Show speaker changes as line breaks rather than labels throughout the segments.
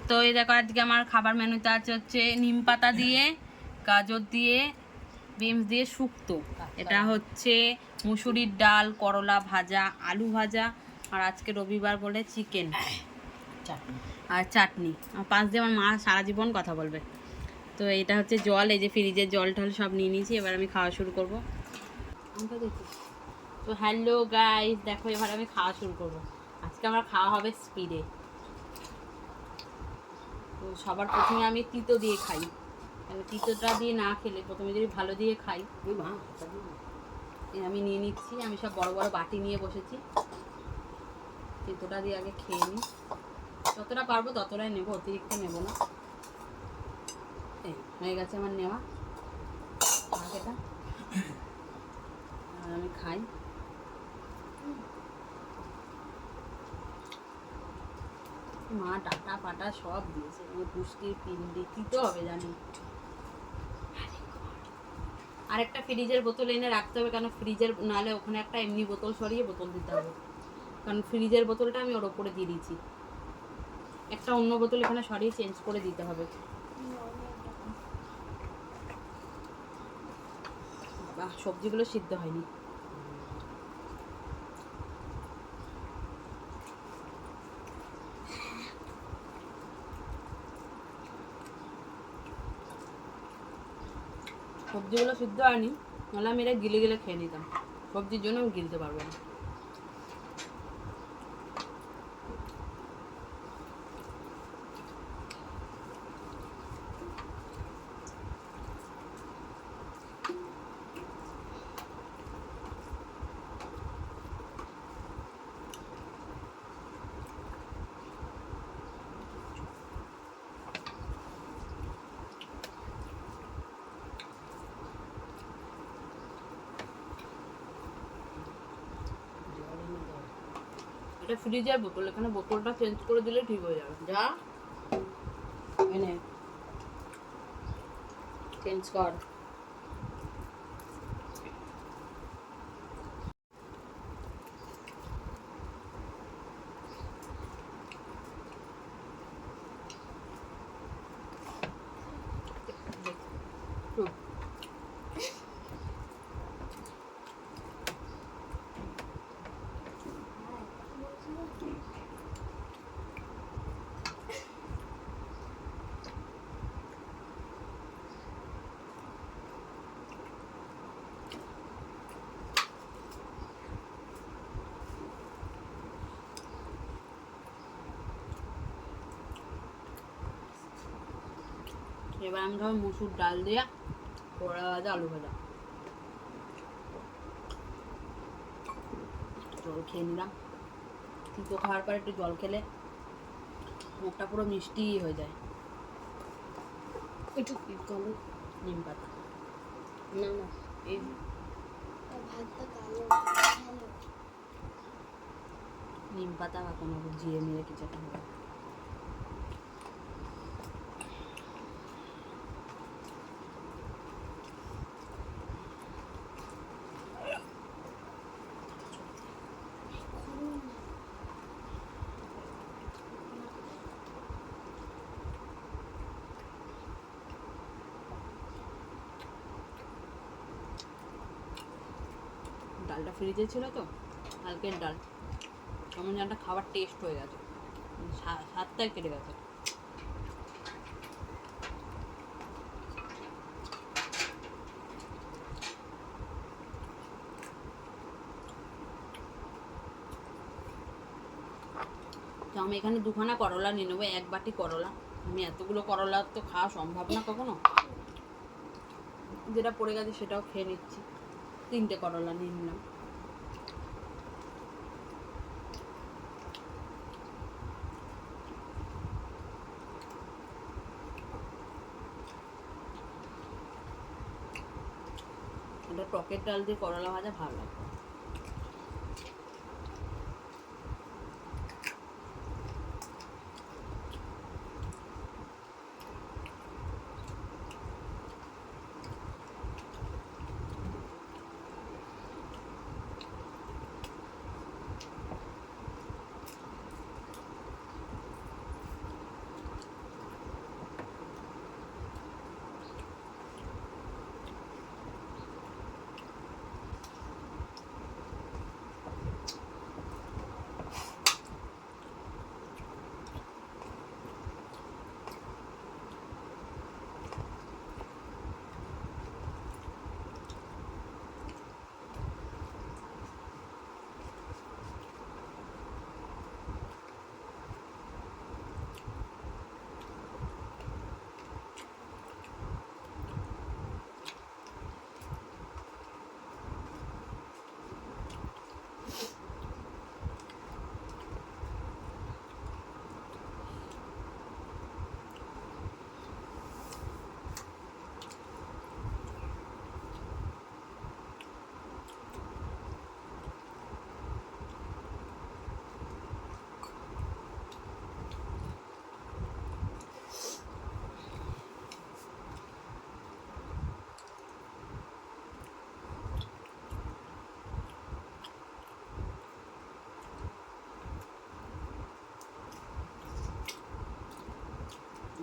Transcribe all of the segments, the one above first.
তো এই দেখো আজকে আমার খাবার মেনুতে আছে হচ্ছে নিম পাতা দিয়ে, গাজর দিয়ে, বিনস দিয়ে শুক্তো। এটা হচ্ছে মুসুরির ডাল, করলা ভাজা, আলু ভাজা, আর আজকে রবিবার বলে চিকেন আর চাটনি। আর পাশ দিয়ে আমার মা সারা জীবন কথা বলবে। তো এটা হচ্ছে জল, এই যে ফ্রিজের জল টল সব নিয়ে নিয়েছি। এবার আমি খাওয়া শুরু করবো। তো হ্যালো গাইস, দেখো এবার আমি খাওয়া শুরু করবো। আজকে আমার খাওয়া হবে স্পিডে। তো সবার প্রথমে আমি তিতো দিয়ে খাই, মানে তিতোটা দিয়ে না খেলে প্রথমে যদি ভালো দিয়ে খাই। আমি নিয়ে নিচ্ছি, আমি সব বড় বড় বাটি নিয়ে বসেছি। তিতোটা দিয়ে আগে খেয়ে নিই, যতটা পারবো ততটাই নেবো, অতিরিক্ত নেবো না। এই হয়ে গেছে আমার নেওয়া এটা, আর আমি খাই। মা ডাটা পাটা সব দিয়েছে, পুষ্টির পিন্ডি তিতো হবে জানি। আরেকটা ফ্রিজের বোতল এনে রাখতে হবে, কারণ ফ্রিজের নাহলে ওখানে একটা এমনি বোতল সরিয়ে বোতল দিতে হবে, কারণ ফ্রিজের বোতলটা আমি ওর ওপরে দিয়ে দিয়েছি। একটা অন্য বোতল এখানে সরিয়ে চেঞ্জ করে দিতে হবে। বাহ, সবজিগুলো সিদ্ধ হয়নি। সবজিগুলো সিদ্ধ হয়নি, নাহলে আমি এটা গিলে গিলে খেয়ে নিতাম। সবজির জন্য আমি গিলতে পারবো না। এটা ফ্রিজের বোতল, এখানে বোতলটা চেঞ্জ করে দিলে ঠিক হয়ে যাবে। যা এনে চেঞ্জ কর। এবার আমি ধর মুসুর ডাল দিয়া, করলা ভাজা, আলু ভাজা, জল খেয়ে নিলাম। তিতো খাওয়ার পর একটু জল খেলে মুখটা পুরো মিষ্টি হয়ে যায়। একটু নিম পাতা না না, এই নিম পাতা বা কোনো জিরে মিরে কিছু একটা হবে। ডালটা ফ্রিজে ছিল তো, কালকের ডাল, কেমন যেন একটা খাবার টেস্ট হয়ে গেছে, স্বাদটাই কেটে গেছে। তো আমি এখানে দুখানা করলা নিয়ে নেবো, এক বাটি করলা। আমি এতগুলো করলা তো খাওয়া সম্ভব না কখনো, যেটা পড়ে গেছে সেটাও খেয়ে নিচ্ছি। 3টে করলা নিয়ে নিলাম। এটা টকের ডাল দিয়ে করলা ভাজা ভালো লাগে।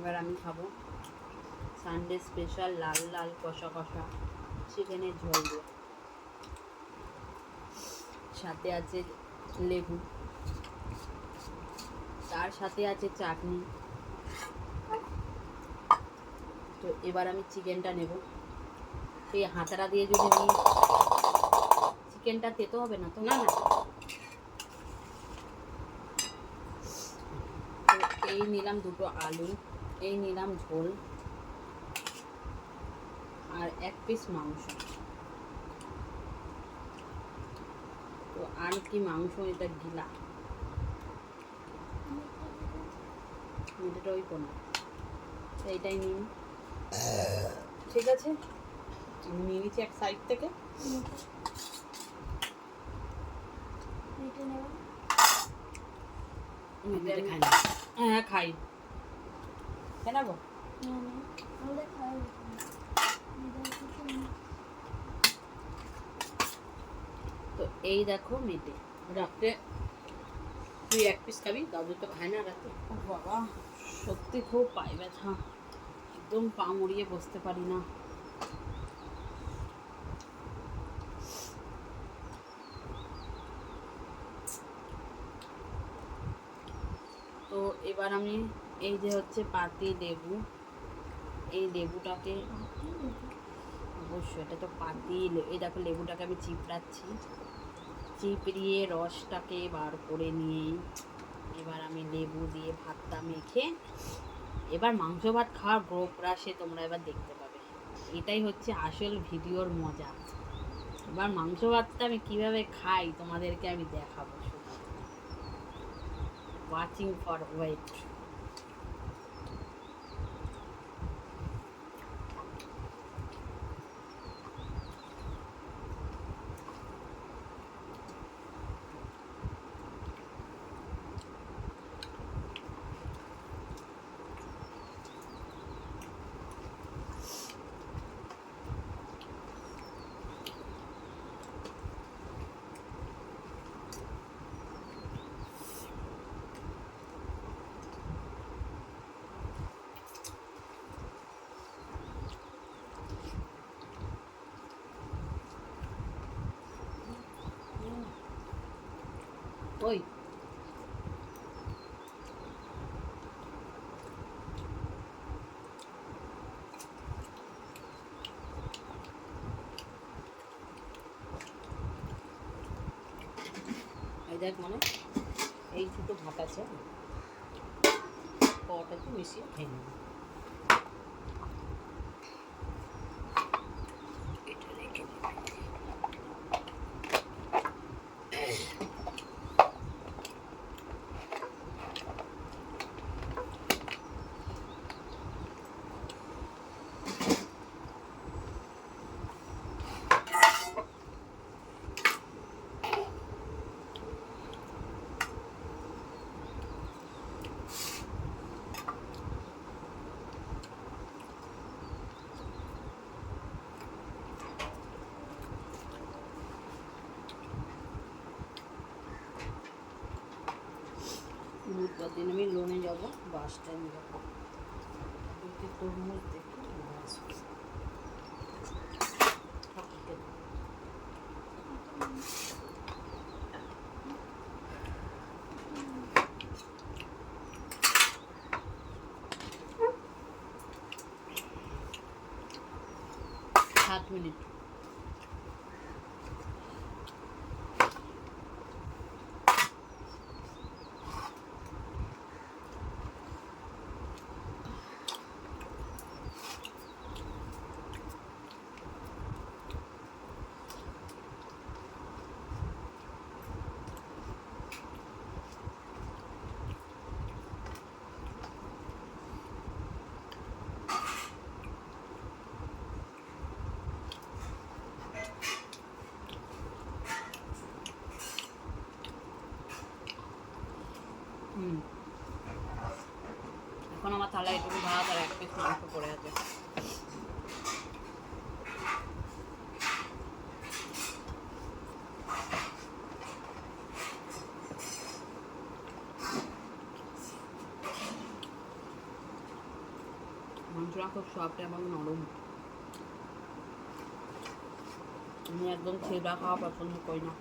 এবার আমি খাবো সানডে স্পেশাল লাল লাল কষা কষা চিকেনের ঝোল দিয়ে, সাথে আছে লেবু, তার সাথে আছে চাটনি। তো এবার আমি চিকেনটা নেব। এই হাতাটা দিয়ে যদি আমি চিকেনটা তেতো হবে না তো? না না। তো এই নিলাম দুটো আলু, এই নিলাম ঝোল, আর 1 পিস মাংস। তো আর কি মাংস, এটা গিলা, এটা ওই কোনো, এইটাই নিন। ঠিক আছে, আমি নিয়ে নিচ্ছি এক সাইড থেকে। হ্যাঁ খাই, খাই না গো। তো এই দেখো মেটে রাত্রে তুই 1 পিস খাবি, দাদু তো খায় না রাতে। ও বাবা, সত্যি খুব পায়ে ব্যথা, একদম পা মুড়িয়ে বসতে পারি না। তো এবার আমি এই যে হচ্ছে পাতি লেবু, এই লেবুটাকে, অবশ্যই এটা তো পাতি, এই দেখো লেবুটাকে আমি চিপড়াচ্ছি, চিপড়িয়ে রসটাকে বার করে নিয়ে এবার আমি লেবু দিয়ে ভাতটা মেখে এবার মাংস ভাত খাওয়ার গ্রোপরাসে তোমরা এবার দেখতে পাবে। এটাই হচ্ছে আসল ভিডিওর মজা। এবার মাংস ভাতটা আমি কিভাবে খাই তোমাদেরকে আমি দেখাবো, শুধু ওয়াচিং ফর ওয়েট। ওই এই দেখ, মানে এই দুটো ভাত আছে, কটাতে মিশিয়ে খেয়ে নেব। এটা রেখে বুধবার দিন আমি লোনে যাবো, বাস স্ট্যান্ড যাবো, তরমুজ দেখে আসবো। সাত মিনিট। এখন আমার থালায় একটু ভাত আর 1 পিস মাংস পড়ে আছে। আমার খুব সফট এবং নরম। আমি একদম ছেঁড়া খাওয়া পছন্দ করি না।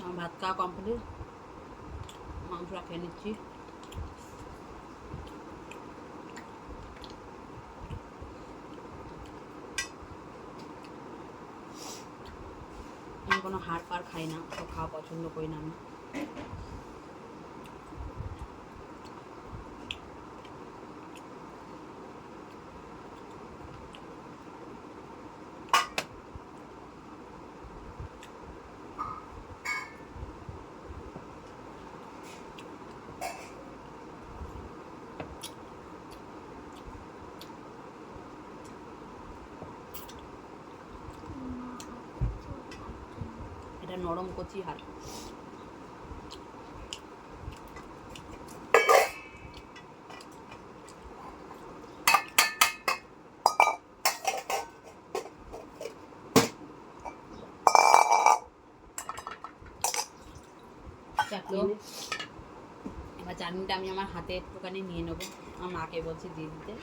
আমার ভাত খাওয়া কমপ্লিট, মাংসটা খেয়ে নিচ্ছি। আমি কোনো হাড় পাড় খাই না, তো খাওয়া পছন্দ করি না আমি। এটা নরম কচি হাড়। এবার চাটনিটা আমি আমার হাতে একটুখানি নিয়ে নেবো, আমার মাকে বলছি দিয়ে দিতে।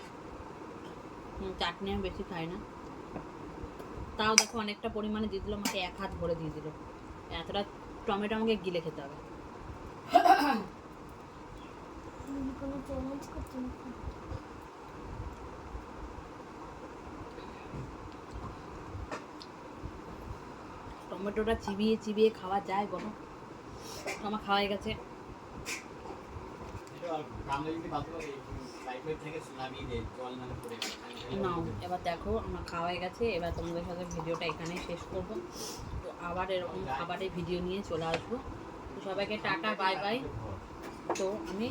চাটনি আমি বেশি খাই না, তাও দেখো অনেকটা পরিমাণে দিয়ে দিল, আমাকে 1 হাত ভরে দিয়ে দিল। এতটা টমেটো আমাকে গিলে খেতে হবে। টমেটোটা চিবিয়ে চিবিয়ে খাওয়া যায় বলো? আমার খাওয়া হয়ে গেছে। নাও এবার দেখো আমার খাওয়া হয়ে গেছে। এবার তোমাদের সাথে ভিডিওটা এখানেই শেষ করবো। তো আবার এরকম খাবারের ভিডিও নিয়ে চলে আসবো। তো সবাইকে টাটা, বাই বাই। তো আমি